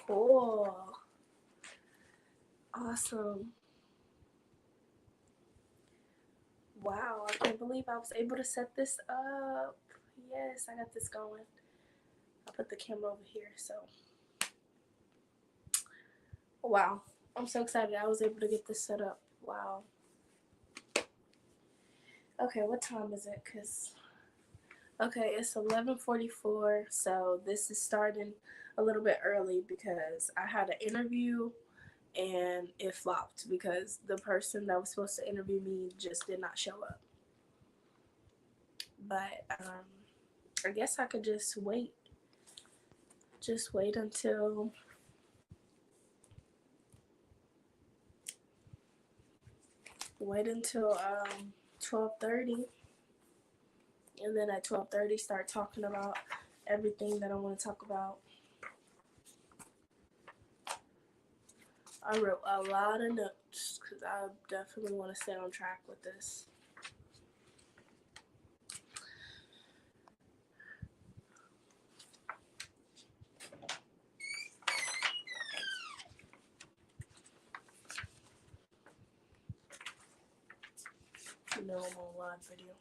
Cool. Awesome. Wow, I can't believe I was able to set this up. Yes, I got this going. I'll put the camera over here. So, wow. I'm so excited I was able to get this set up. Wow. Okay, what time is it? Okay, it's 11:44. So this is starting a little bit early because I had an interview and it flopped because the person that was supposed to interview me just did not show up. But I guess I could just wait. Just wait until 12:30, and then at 12:30 start talking about everything that I want to talk about. I wrote a lot of notes because I definitely want to stay on track with this. You know I'm on live video.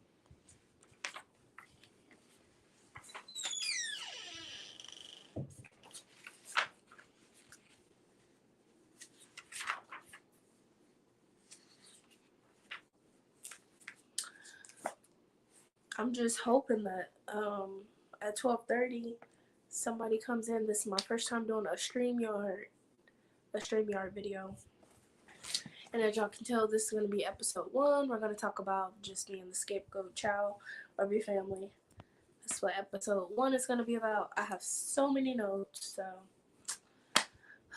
I'm just hoping that at 12:30 somebody comes in. This is my first time doing a StreamYard video. And as y'all can tell, this is going to be episode 1. We're going to talk about just being the scapegoat child of your family. That's what episode 1 is going to be about. I have so many notes, so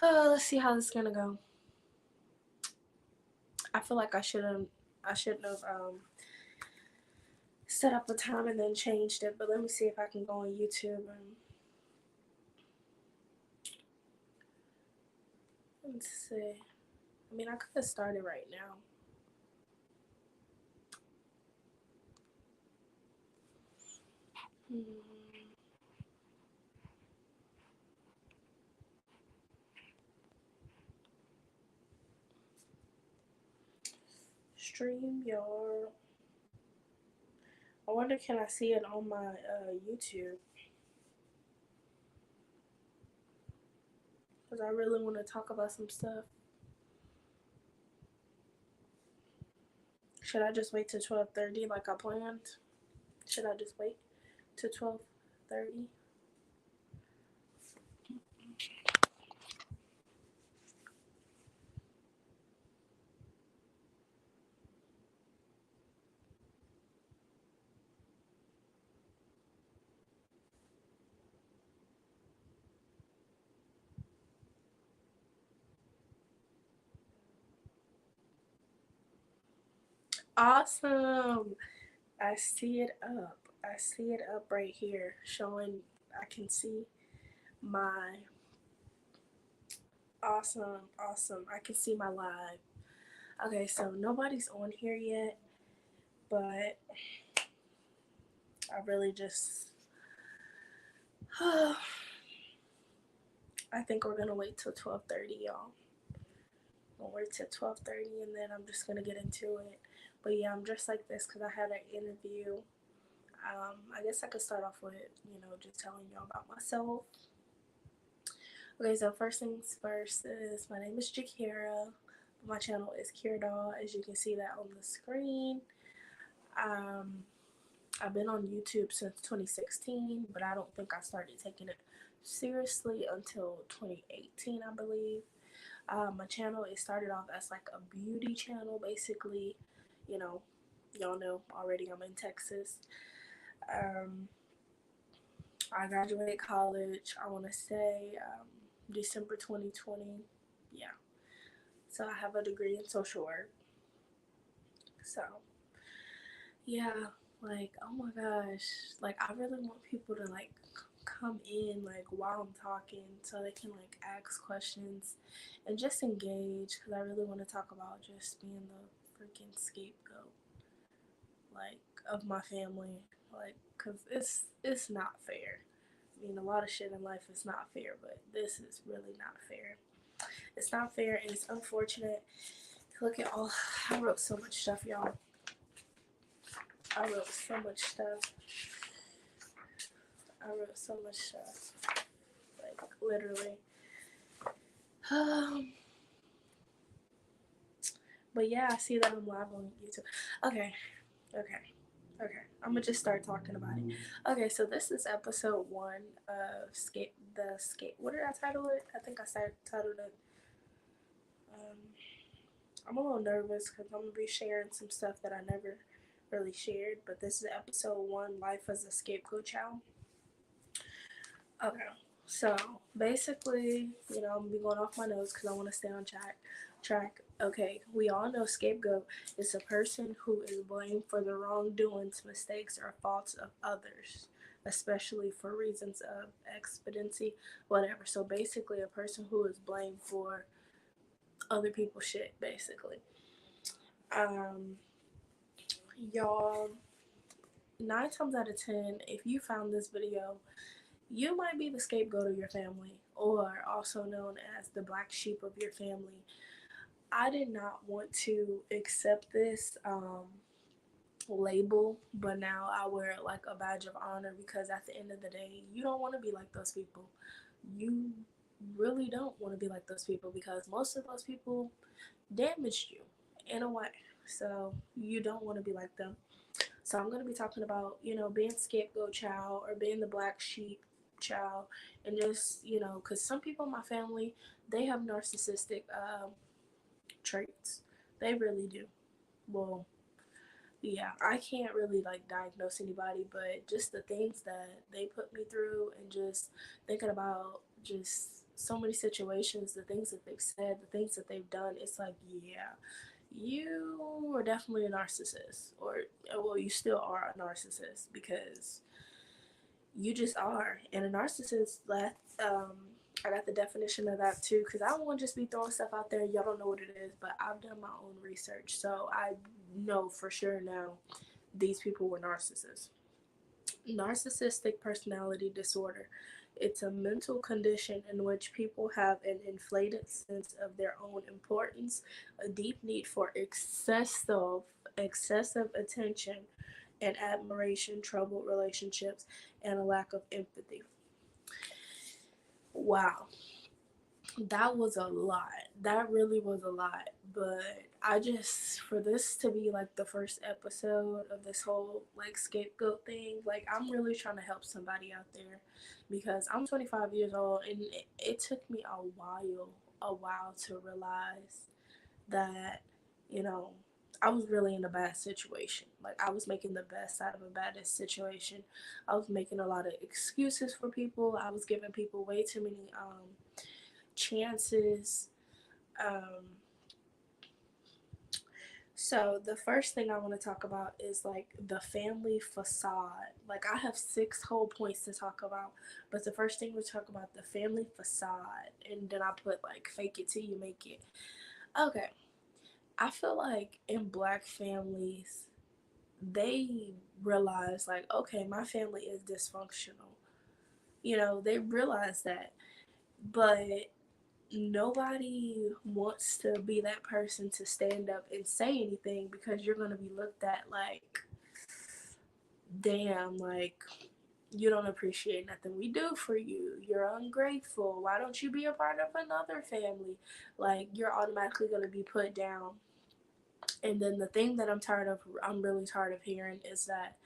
let's see how this is going to go. I feel like I shouldn't have set up a time and then changed it, but let me see if I can go on YouTube and let's see. I mean, I could have started right now. StreamYard. I wonder, can I see it on my YouTube? Because I really want to talk about some stuff. Should I just wait till 12:30 like I planned? Should I just wait till 12:30? Awesome. I see it up. I see it up right here, showing I can see my awesome. I can see my live. Okay, so nobody's on here yet, but I really just I think we're gonna wait till 12:30, y'all. We'll wait till 12:30, and then I'm just gonna get into it. But yeah, I'm dressed like this because I had an interview. I guess I could start off with just telling y'all about myself. Okay, so first things first is my name is Jakira. My channel is Kirdaw, as you can see that on the screen. I've been on YouTube since 2016, but I don't think I started taking it seriously until 2018, I believe. My channel, it started off as like a beauty channel, basically. Y'all know already I'm in Texas. I graduated college, I want to say December 2020. Yeah. So I have a degree in social work. So, yeah, like, oh my gosh. Like, I really want people to, like, come in, like, while I'm talking so they can, like, ask questions and just engage, because I really want to talk about just being the freaking scapegoat, like, of my family. Like, because it's not fair. I mean, a lot of shit in life is not fair, but this is really not fair. It's not fair and it's unfortunate. Look at all, I wrote so much stuff, y'all. I wrote so much stuff. Like, literally. But yeah, I see that I'm live on YouTube. Okay. I'm gonna just start talking about it. Okay, so this is episode 1 of What did I title it? I think I titled it. I'm a little nervous because I'm gonna be sharing some stuff that I never really shared. But this is episode 1, Life as a Scapegoat Child. Okay, so basically, I'm gonna be going off my notes because I want to stay on track. Okay, we all know scapegoat is a person who is blamed for the wrongdoings, mistakes, or faults of others, especially for reasons of expediency, whatever. So basically, a person who is blamed for other people's shit, basically. Y'all, 9 times out of 10, if you found this video, you might be the scapegoat of your family, or also known as the black sheep of your family. I did not want to accept this label, but now I wear it like a badge of honor because at the end of the day, you don't want to be like those people. You really don't want to be like those people because most of those people damaged you in a way. So you don't want to be like them. So I'm going to be talking about, being scapegoat child or being the black sheep child, and just, because some people in my family, they have narcissistic traits. They really do. Well, yeah, I can't really like diagnose anybody, but just the things that they put me through and just thinking about just so many situations, the things that they've said, the things that they've done, it's like, yeah, you are definitely a narcissist, or well, you still are a narcissist because you just are. And a narcissist, I got the definition of that too, because I don't want to just be throwing stuff out there. Y'all don't know what it is, but I've done my own research, so I know for sure now these people were narcissists. Narcissistic personality disorder. It's a mental condition in which people have an inflated sense of their own importance, a deep need for excessive attention and admiration, troubled relationships, and a lack of empathy. Wow. That was a lot. That really was a lot. But for this to be like the first episode of this whole like scapegoat thing, like I'm really trying to help somebody out there because I'm 25 years old and it took me a while to realize that, I was really in a bad situation. Like I was making the best out of a bad situation. I was making a lot of excuses for people. I was giving people way too many chances. So the first thing I want to talk about is like the family facade. Like I have 6 whole points to talk about, but the first thing we'll talk about the family facade, and then I put like fake it till you make it. Okay, I feel like in black families, they realize like, okay, my family is dysfunctional. They realize that, but nobody wants to be that person to stand up and say anything because you're going to be looked at like, damn, like you don't appreciate nothing we do for you. You're ungrateful. Why don't you be a part of another family? Like you're automatically going to be put down. And then the thing that I'm really tired of hearing is that,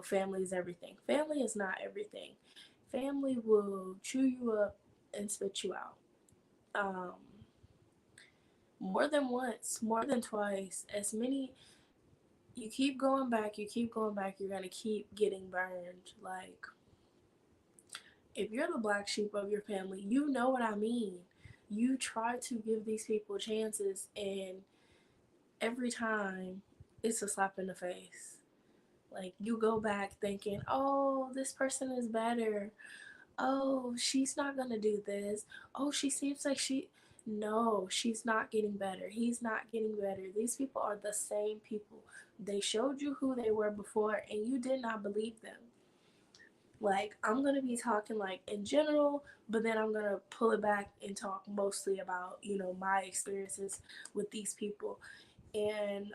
family is everything. Family is not everything. Family will chew you up and spit you out. More than once, more than twice, as many, you keep going back, you're going to keep getting burned. Like, if you're the black sheep of your family, you know what I mean. You try to give these people chances, and every time it's a slap in the face. Like, you go back thinking, oh, this person is better. Oh, she's not going to do this. Oh, she seems like No, she's not getting better. He's not getting better. These people are the same people. They showed you who they were before, and you did not believe them. Like, I'm gonna be talking like in general, but then I'm gonna pull it back and talk mostly about, you know, my experiences with these people. And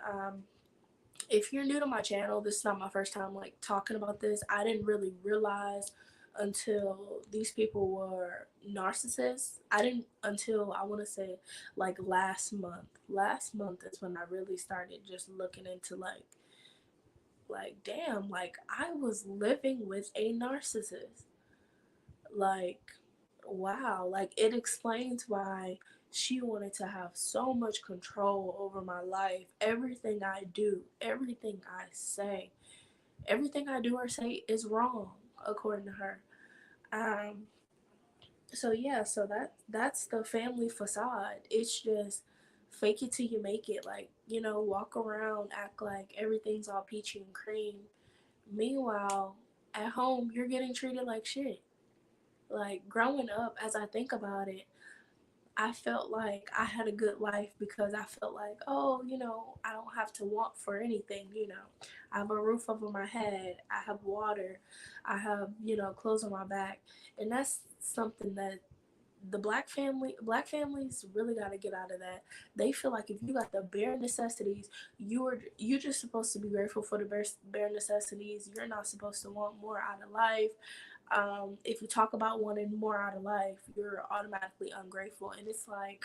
if you're new to my channel, this is not my first time like talking about this. I didn't really realize until these people were narcissists. I didn't until, I want to say, like last month. Last month is when I really started just looking into like damn, like I was living with a narcissist. Like, wow, like it explains why she wanted to have so much control over my life. Everything I do, everything I say, everything I do or say is wrong according to her. Um so yeah, so that's the family facade. It's just fake it till you make it. Like, you know, walk around, act like everything's all peachy and cream. Meanwhile, at home you're getting treated like shit. Like, growing up, as I think about it, I felt like I had a good life because I felt like, oh, you know, I don't have to want for anything, you know. I have a roof over my head, I have water, I have, you know, clothes on my back. And that's something that the black families really got to get out of that. They feel like if you got the bare necessities, you just supposed to be grateful for the bare necessities. You're not supposed to want more out of life. If you talk about wanting more out of life, you're automatically ungrateful. And it's like,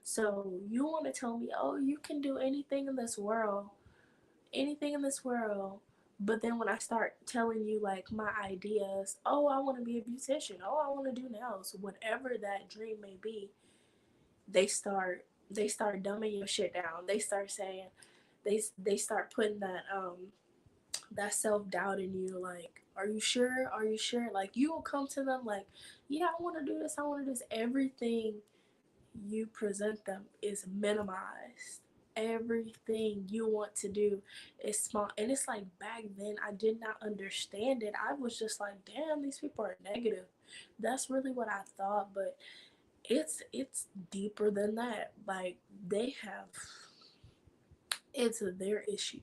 so you want to tell me, oh, you can do anything in this world. But then when I start telling you like my ideas, oh, I want to be a beautician, oh, I want to do nails, whatever that dream may be, they start dumbing your shit down. They start saying, they start putting that self-doubt in you. Like, are you sure, are you sure? Like, you will come to them like, yeah, I want to do this, I want to do this. Everything you present them is minimized. Everything you want to do is small. And it's like, back then I did not understand it. I was just like, damn, these people are negative. That's really what I thought. But it's deeper than that. Like, they have, it's their issues.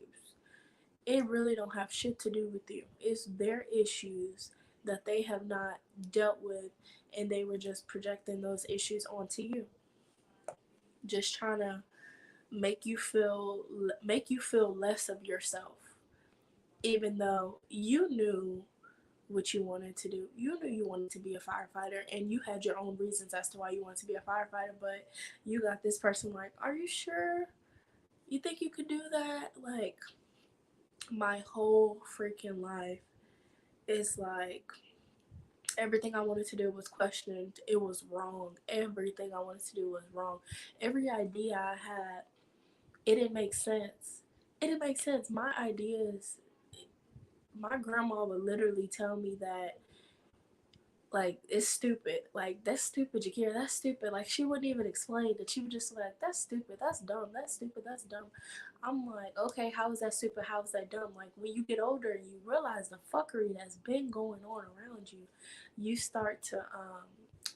It really don't have shit to do with you. It's their issues that they have not dealt with, and they were just projecting those issues onto you, just trying to make you feel less of yourself, even though you knew what you wanted to do. You knew you wanted to be a firefighter, and you had your own reasons as to why you wanted to be a firefighter. But you got this person like, are you sure you think you could do that? Like, my whole freaking life is like, everything I wanted to do was questioned. It was wrong. Everything I wanted to do was wrong. Every idea I had, it didn't make sense. It didn't make sense. My ideas, my grandma would literally tell me that, like, it's stupid. Like, that's stupid, Jakira. That's stupid. Like, she wouldn't even explain that. She would just be like, that's stupid. That's dumb. That's stupid. That's dumb. I'm like, okay, how is that stupid? How is that dumb? Like, when you get older and you realize the fuckery that's been going on around you, you start to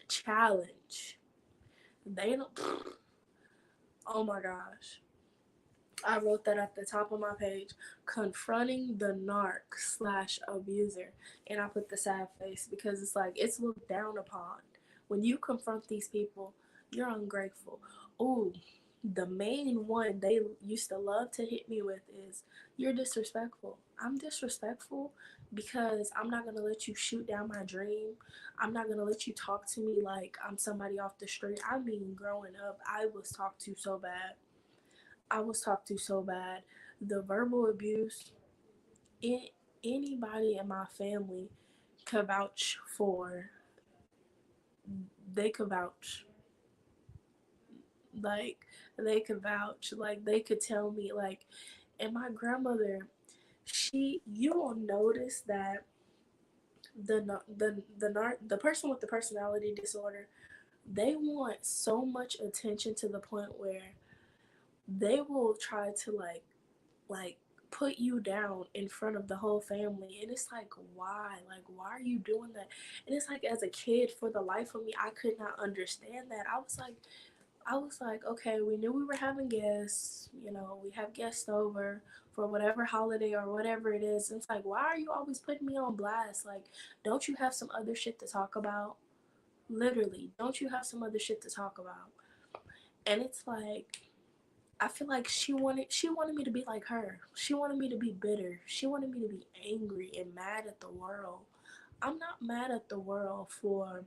challenge. They don't. Oh my gosh. I wrote that at the top of my page, confronting the narc slash abuser. And I put the sad face because it's like, it's looked down upon. When you confront these people, you're ungrateful. Ooh, the main one they used to love to hit me with is, you're disrespectful. I'm disrespectful because I'm not going to let you shoot down my dream. I'm not going to let you talk to me like I'm somebody off the street. I mean, growing up, I was talked to so bad. I was talked to so bad. The verbal abuse, it, anybody in my family could vouch for. They could vouch. Like, they could vouch. Like, they could tell me, like, and my grandmother, you will notice that the person with the personality disorder, they want so much attention to the point where they will try to like put you down in front of the whole family. And it's like, why are you doing that? And it's like, as a kid, for the life of me, I could not understand that. I was like, I was like, okay, we knew we were having guests, you know, we have guests over for whatever holiday or whatever it is. And it's like, why are you always putting me on blast? Like, don't you have some other shit to talk about? Literally, don't you have some other shit to talk about? And it's like, I feel like she wanted me to be like her. She wanted me to be bitter. She wanted me to be angry and mad at the world. I'm not mad at the world for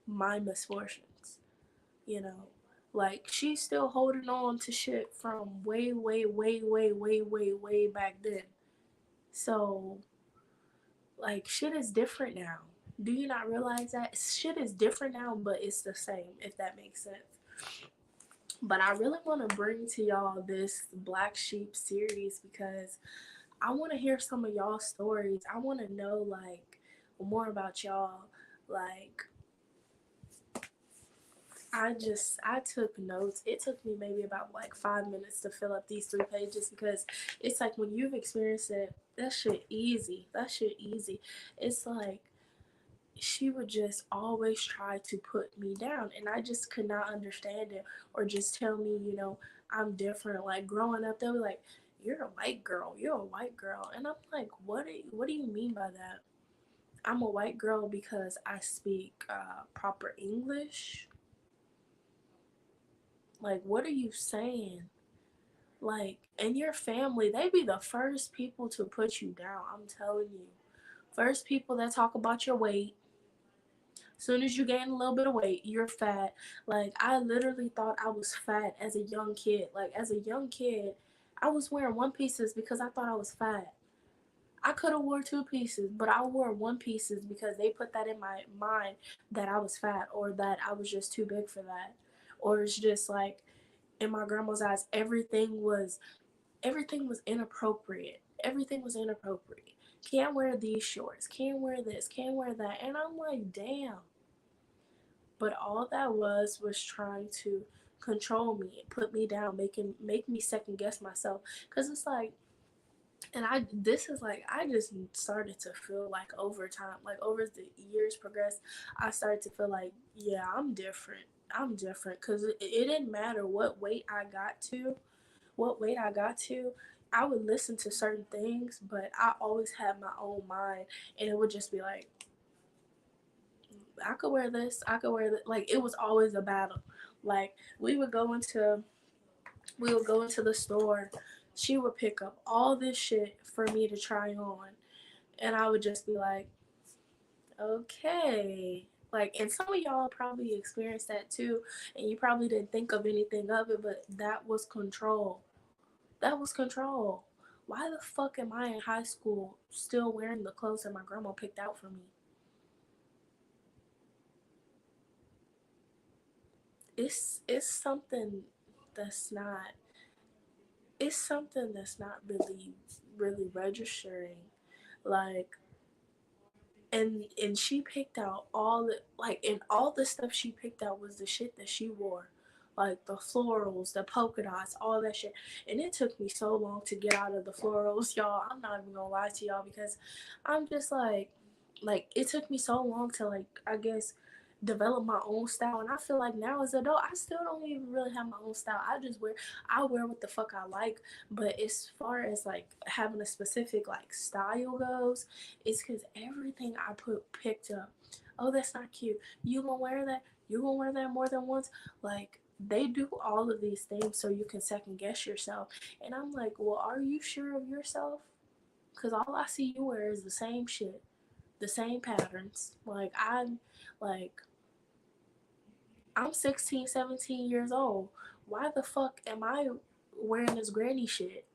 my misfortunes, you know. Like, she's still holding on to shit from way, way, way, way, way, way, way back then. So, like, shit is different now. Do you not realize that? Shit is different now, but it's the same, if that makes sense. But I really want to bring to y'all this Black Sheep series because I want to hear some of y'all stories. I want to know, like, more about y'all. Like, I took notes. It took me maybe about like 5 minutes to fill up these 3 pages because it's like when you've experienced it, that shit easy. That shit easy. It's like she would just always try to put me down, and I just could not understand it, or just tell me, you know, I'm different. Like growing up, they'll be like, "You're a white girl. You're a white girl," and I'm like, What do you mean by that?" I'm a white girl because I speak proper English. Like, what are you saying? Like, and your family, they be the first people to put you down. I'm telling you. First people that talk about your weight. Soon as you gain a little bit of weight, you're fat. Like, I literally thought I was fat as a young kid. Like, as a young kid, I was wearing one pieces because I thought I was fat. I could have wore two pieces, but I wore one pieces because they put that in my mind that I was fat or that I was just too big for that. Or it's just like in my grandma's eyes, everything was inappropriate. Everything was inappropriate. Can't wear these shorts. Can't wear this. Can't wear that. And I'm like, damn. But all that was trying to control me, put me down, make me second guess myself. Cause it's like, and I just started to feel like over time, like over the years progressed, I started to feel like, yeah, I'm different. I'm different because it didn't matter what weight I got to, I would listen to certain things, but I always had my own mind, and it would just be like, I could wear this, I could wear that. Like, it was always a battle. Like, we would go into the store. She would pick up all this shit for me to try on, and I would just be like, okay. Like, and some of y'all probably experienced that too, and you probably didn't think of anything of it, but that was control. That was control. Why the fuck am I in high school still wearing the clothes that my grandma picked out for me? It's something that's not it's something that's not really registering. Like, and she picked out all the like and all the stuff she picked out was the shit that she wore, like the florals, the polka dots, all that shit. And it took me so long to get out of the florals, y'all. I'm not even gonna lie to y'all because I'm just like it took me so long to, like, I guess, develop my own style. And I feel like now as an adult I still don't even really have my own style. I wear what the fuck I like. But as far as like having a specific like style goes, it's because everything I picked up. Oh, that's not cute. You gonna wear that? You gonna wear that more than once? Like, they do all of these things so you can second guess yourself. And I'm like, well, are you sure of yourself? Because all I see you wear is the same shit, the same patterns. Like, I'm 16, 17 years old. Why the fuck am I wearing this granny shit?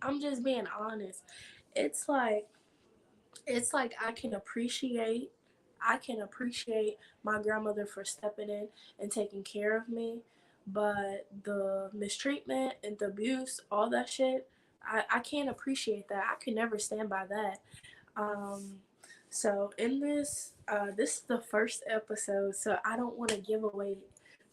I'm just being honest. It's like I can appreciate my grandmother for stepping in and taking care of me, but the mistreatment and the abuse, all that shit, I can't appreciate that. I could never stand by that. Um, so in this is the first episode, so I don't want to give away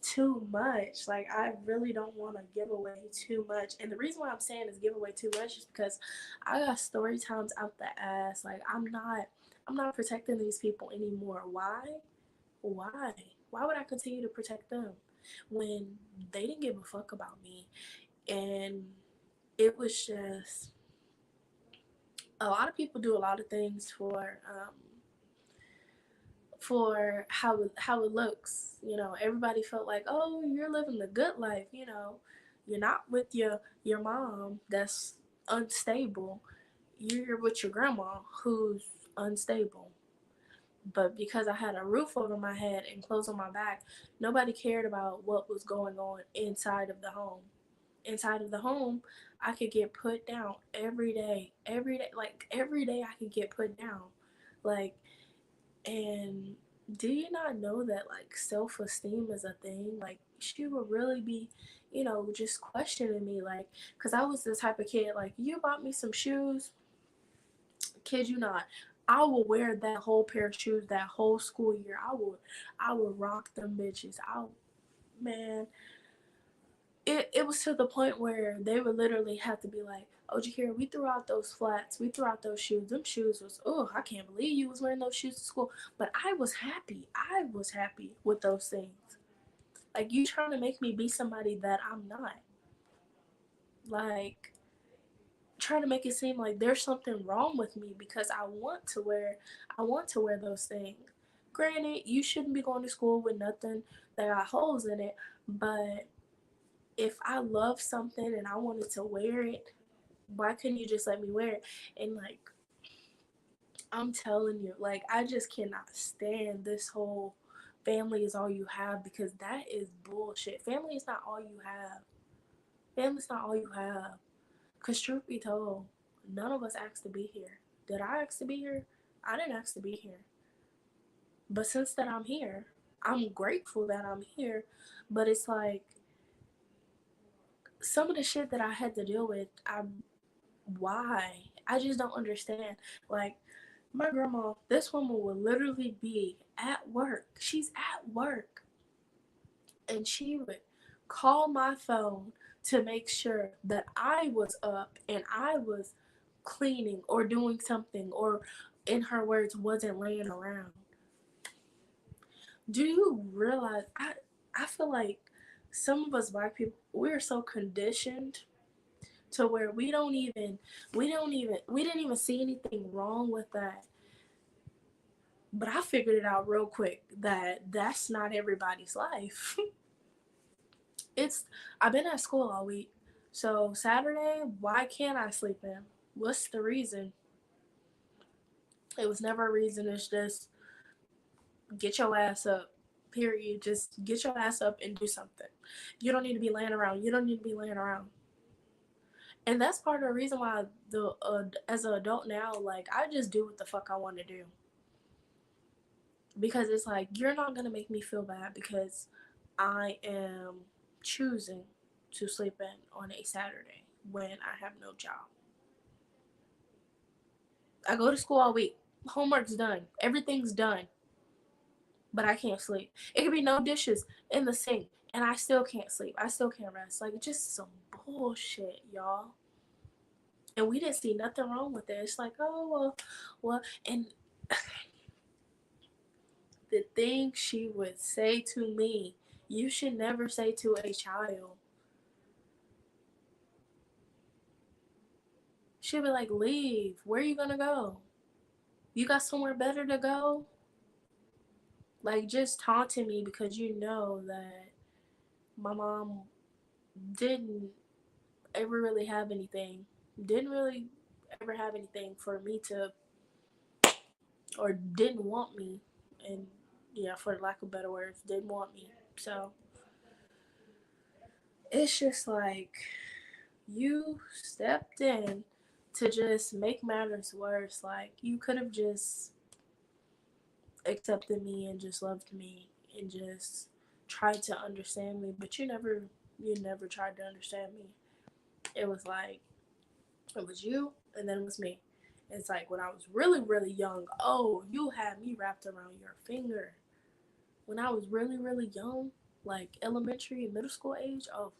too much. Like, I really don't want to give away too much. And the reason why I'm saying is give away too much is because I got story times out the ass. Like, I'm not protecting these people anymore. Why? Why would I continue to protect them? when they didn't give a fuck about me. And it was just, a lot of people do a lot of things for how it looks. You know, everybody felt like, oh, you're living the good life. You know, you're not with your mom that's unstable. You're with your grandma who's unstable. But because I had a roof over my head and clothes on my back, nobody cared about what was going on inside of the home. Inside of the home, I could get put down every day, like every day I could get put down. Like, and do you not know that like self-esteem is a thing? Like, she would really be, you know, just questioning me, like, because I was the type of kid, like, you bought me some shoes, kid you not, I will wear that whole pair of shoes that whole school year. I would rock them bitches. Man, it was to the point where they would literally have to be like, oh, Jakira, we threw out those flats, we threw out those shoes. Them shoes was, oh, I can't believe you was wearing those shoes to school. But I was happy. I was happy with those things. Like, you trying to make me be somebody that I'm not. Like, trying to make it seem like there's something wrong with me because I want to wear those things. Granted, you shouldn't be going to school with nothing that got holes in it, but if I love something and I wanted to wear it, why couldn't you just let me wear it? And like, I'm telling you, like, I just cannot stand this whole family is all you have, because that is bullshit. Family is not all you have. Family's not all you have. Because truth be told, none of us asked to be here. Did I ask to be here? I didn't ask to be here. But since that I'm here, I'm grateful that I'm here. But it's like, some of the shit that I had to deal with, why? I just don't understand. Like, my grandma, this woman would literally be at work. She's at work. And she would call my phone to make sure that I was up and I was cleaning or doing something, or, in her words, wasn't laying around. Do you realize, I feel like some of us black people, we're so conditioned to where we didn't even see anything wrong with that. But I figured it out real quick that that's not everybody's life. it's I've been at school all week. So Saturday, why can't I sleep in? What's the reason? It was never a reason. It's just get your ass up. Period. Just get your ass up and do something. You don't need to be laying around. You don't need to be laying around. And that's part of the reason why as an adult now, like, I just do what the fuck I want to do. Because it's like, you're not gonna make me feel bad because I am choosing to sleep in on a Saturday when I have no job. I go to school all week. Homework's done. Everything's done. But I can't sleep. It could be no dishes in the sink and I still can't sleep. I still can't rest. Like, just some bullshit, y'all. And we didn't see nothing wrong with it. It's like, oh, well, and the thing she would say to me, you should never say to a child. She'd be like, leave. Where are you gonna go? You got somewhere better to go? Like, just taunting me because you know that my mom didn't ever really have anything. Didn't really ever have anything for me to, or didn't want me. And yeah, for lack of better words, didn't want me. So it's just like, you stepped in to just make matters worse. Like, you could have just accepted me and just loved me and just tried to understand me, but you never tried to understand me. It was like, it was you and then it was me. It's like, when I was really, really young, oh, you had me wrapped around your finger. When I was really, really young, like elementary and middle school age, oh,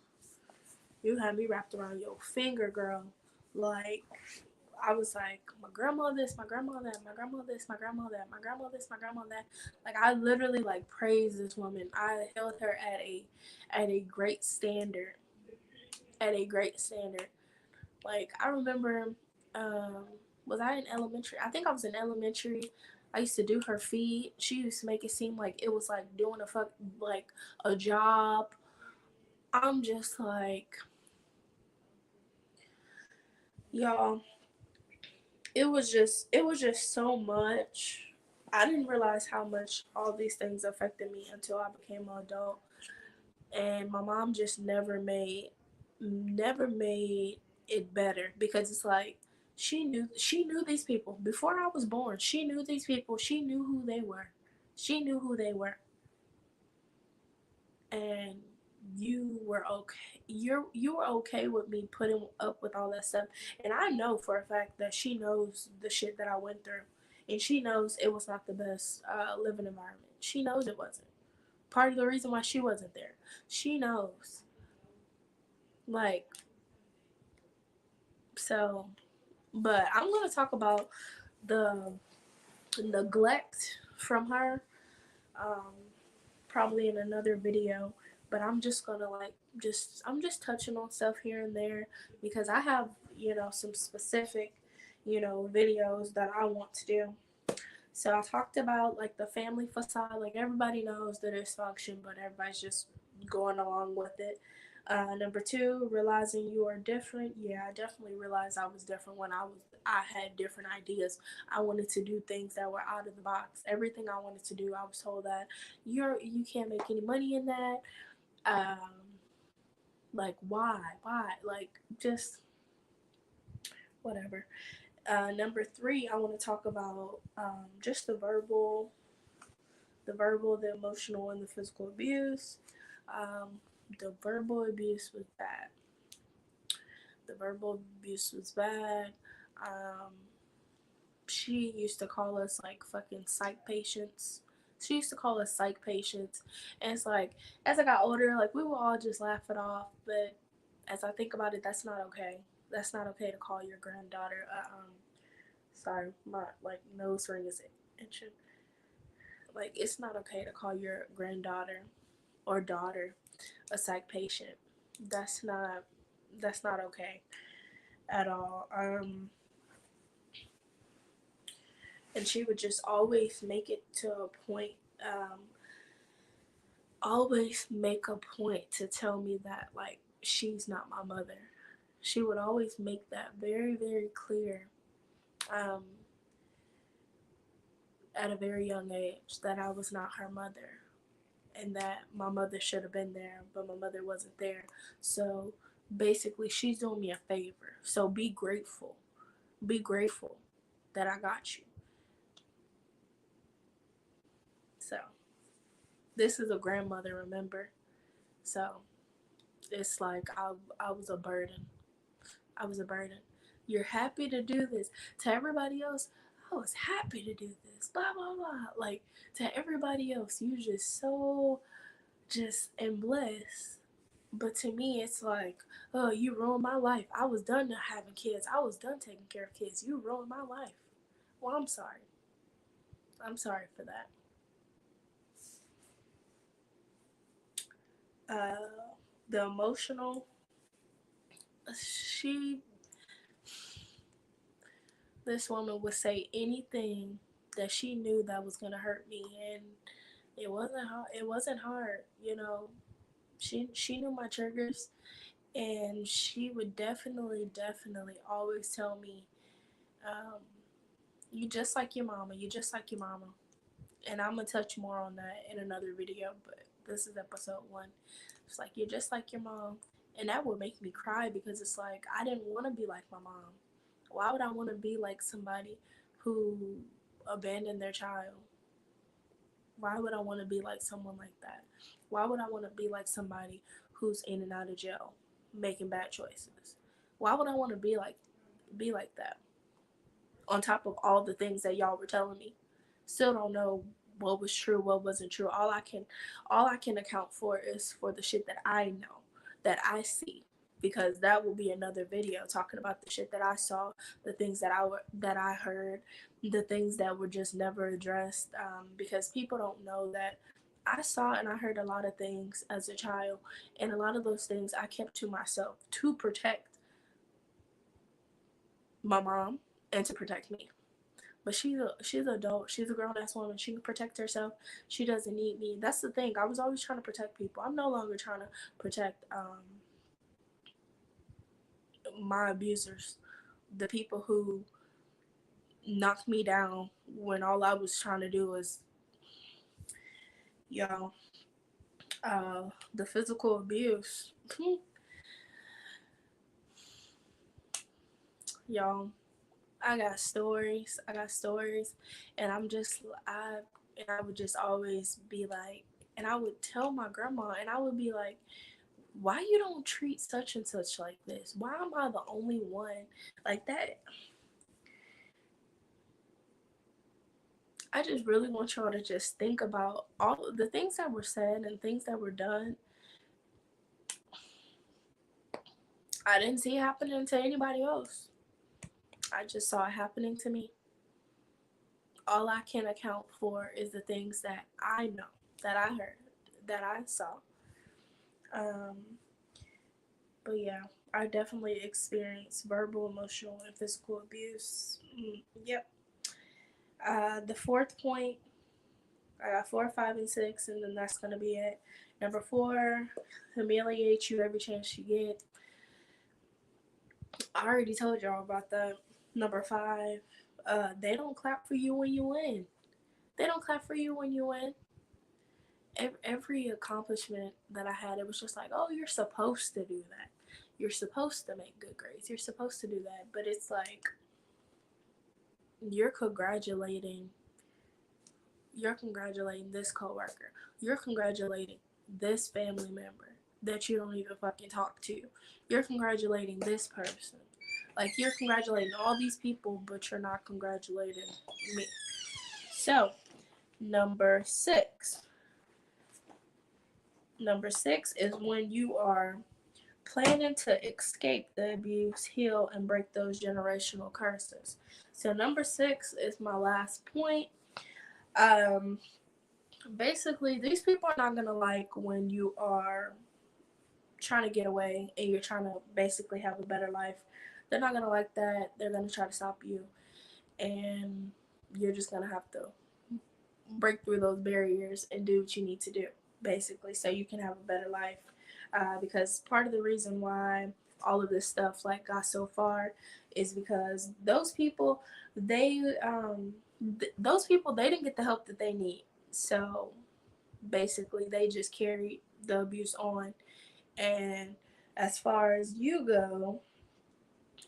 you had me wrapped around your finger, girl. Like, I was like, my grandma this, my grandma that, my grandma this, my grandma that, my grandma this, my grandma that. Like, I literally like praised this woman. I held her at a great standard, at a great standard. Like, I remember, um, was I in elementary? I think I was in elementary. I used to do her feed. She used to make it seem like it was like doing like a job. I'm just like, y'all, it was just so much. I didn't realize how much all these things affected me until I became an adult. And my mom just never made it better, because it's like she knew these people before I was born. She knew these people. She knew who they were. She knew who they were. And you were okay. You were okay with me putting up with all that stuff. And I know for a fact that she knows the shit that I went through, and she knows it was not the best living environment. She knows it wasn't. Part of the reason why she wasn't there. She knows. Like, so, but I'm gonna talk about the neglect from her, um, probably in another video. But I'm just gonna I'm just touching on stuff here and there, because I have, some specific, videos that I want to do. So I talked about like the family facade. Like, everybody knows the dysfunction, but everybody's just going along with it. Number two, realizing you are different. Yeah, I definitely realized I was different when I had different ideas. I wanted to do things that were out of the box. Everything I wanted to do, I was told that you can't make any money in that. Um, like, why? Like, just whatever. Number three, I want to talk about just the emotional, and the physical abuse. Um, the verbal abuse was bad. The verbal abuse was bad. Um, she used to call us like fucking psych patients. She used to call us psych patients. And it's like, as I got older, like, we would all just laugh it off. But as I think about it, that's not okay. That's not okay to call your granddaughter sorry, my like nose ring is itching. Like, it's not okay to call your granddaughter or daughter a psych patient. That's not that's not okay at all. And she would just always make it to a point, um, always make a point to tell me that, like, she's not my mother. She would always make that very, very clear, um, at a very young age, that I was not her mother, and that my mother should have been there, but my mother wasn't there. So basically, she's doing me a favor. So be grateful. Be grateful that I got you. So this is a grandmother, remember? So it's like I was a burden. I was a burden. You're happy to do this. To everybody else, I was happy to do this. Blah, blah, blah. Like, to everybody else, you just so just and blessed. But to me, it's like, oh, you ruined my life. I was done having kids. I was done taking care of kids. You ruined my life. Well, I'm sorry. I'm sorry for that. Uh, the emotional, she, this woman would say anything that she knew that was gonna hurt me, and it wasn't hard. It wasn't hard, She knew my triggers, and she would definitely always tell me, um, "You just like your mama. You just like your mama." And I'm gonna touch more on that in another video, but this is episode 1. It's like, you're just like your mom, and that would make me cry, because it's like, I didn't want to be like my mom. Why would I want to be like somebody who abandoned their child? Why would I want to be like someone like that? Why would I want to be like somebody who's in and out of jail, making bad choices? Why would I want to be like that? On top of all the things that y'all were telling me, still don't know what was true, what wasn't true. All I can account for is for the shit that I know, that I see. because that will be another video talking about the shit that I saw, the things that I heard, the things that were just never addressed. Because people don't know that I saw and I heard a lot of things as a child, and a lot of those things I kept to myself to protect my mom and to protect me. But she's an adult. She's a grown ass woman. She can protect herself. She doesn't need me. That's the thing. I was always trying to protect people. I'm no longer trying to protect my abusers, the people who knocked me down when all I was trying to do was, you know, the physical abuse. Y'all, I got stories. I got stories, and I would just always be like, and I would tell my grandma, and I would be like, why you don't treat such and such like this? Why am I the only one like that? I just really want y'all to just think about all the things that were said and things that were done. I didn't see it happening to anybody else. I just saw it happening to me. All I can account for is the things that I know, that I heard, that I saw. Um, but yeah, I definitely experienced verbal, emotional, and physical abuse. Yep. The fourth point, I got 4, 5, and 6, and then that's gonna be it. Number 4, humiliate you every chance you get. I already told y'all about that. Number 5, they don't clap for you when you win. They don't clap for you when you win. Every accomplishment that I had, it was just like, oh, you're supposed to do that. You're supposed to make good grades. You're supposed to do that. But it's like, you're congratulating this coworker. You're congratulating this family member that you don't even fucking talk to. You're congratulating this person. Like, you're congratulating all these people, but you're not congratulating me. So, number 6. Number 6 is when you are planning to escape the abuse, heal, and break those generational curses. So, number 6 is my last point. Basically, these people are not going to like when you are trying to get away and you're trying to basically have a better life. They're not going to like that. They're going to try to stop you. And you're just going to have to break through those barriers and do what you need to do, basically, so you can have a better life. Because part of the reason why all of this stuff like got so far is because those people, they didn't get the help that they need. So basically, they just carried the abuse on. And as far as you go,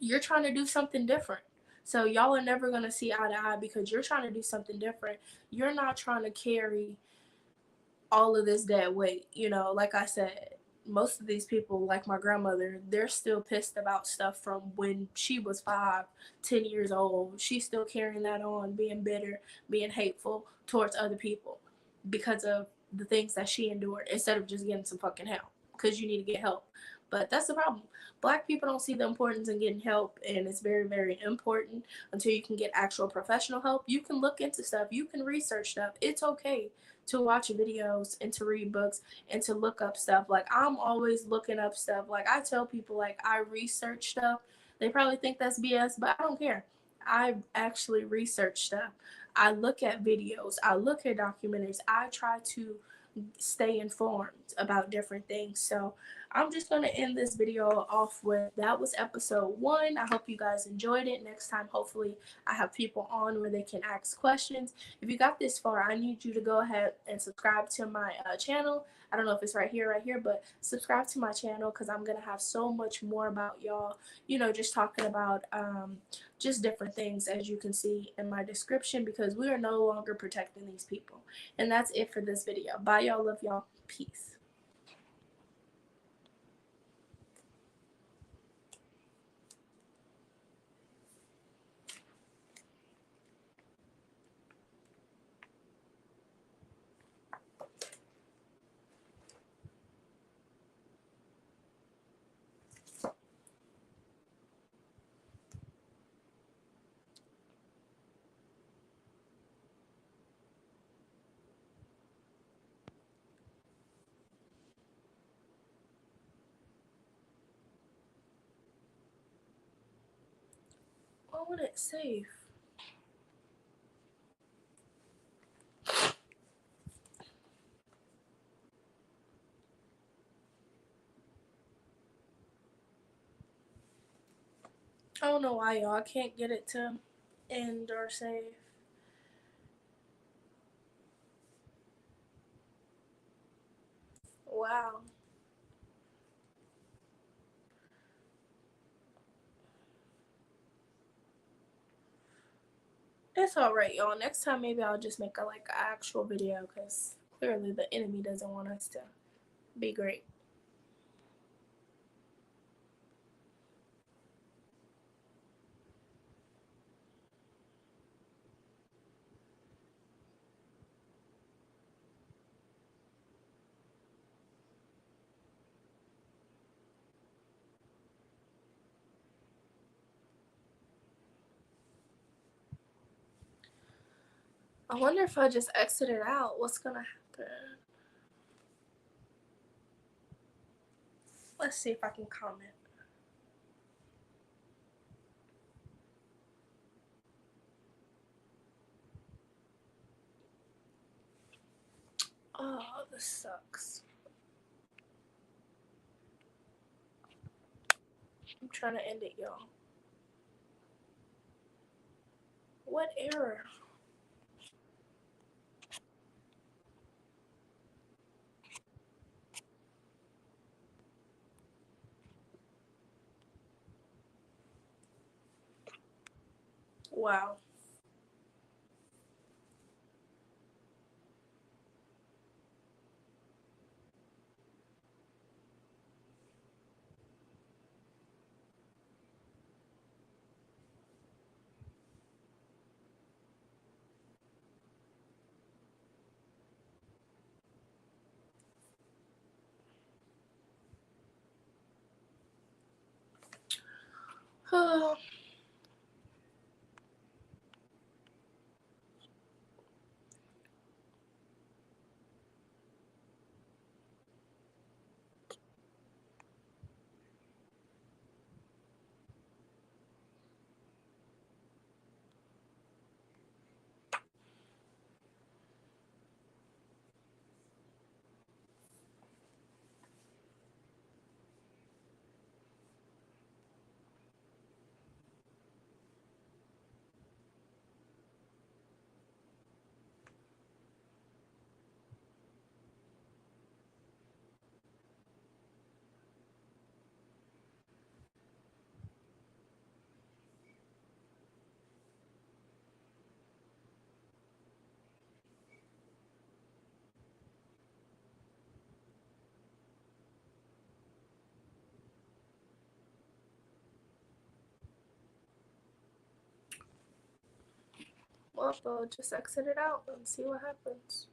you're trying to do something different. So y'all are never going to see eye to eye because you're trying to do something different. You're not trying to carry all of this dead weight. You know, like I said, most of these people, like my grandmother, they're still pissed about stuff from when she was 5, 10 years old. She's still carrying that on, being bitter, being hateful towards other people because of the things that she endured, instead of just getting some fucking help, because you need to get help. But that's the problem. Black people don't see the importance in getting help, and it's very, very important until you can get actual professional help. You can look into stuff. You can research stuff. It's okay to watch videos and to read books and to look up stuff. Like, I'm always looking up stuff. Like, I tell people, like, I research stuff. They probably think that's BS, but I don't care. I actually research stuff. I look at videos. I look at documentaries. I try to stay informed about different things. So I'm just going to end this video off with, that was episode 1. I hope you guys enjoyed it. Next time, hopefully, I have people on where they can ask questions. If you got this far, I need you to go ahead and subscribe to my channel. I don't know if it's right here, but subscribe to my channel, because I'm going to have so much more about y'all, you know, just talking about just different things, as you can see in my description, because we are no longer protecting these people. And that's it for this video. Bye, y'all. Love y'all. Peace. want it safe. I don't know why y'all can't get it to end or save. Wow. It's alright, y'all. Next time, maybe I'll just make a actual video, because clearly the enemy doesn't want us to be great. I wonder if I just exit it out, what's gonna happen? Let's see if I can comment. Oh, this sucks. I'm trying to end it, y'all. What error? Wow. Well, I'll just exit it out and see what happens.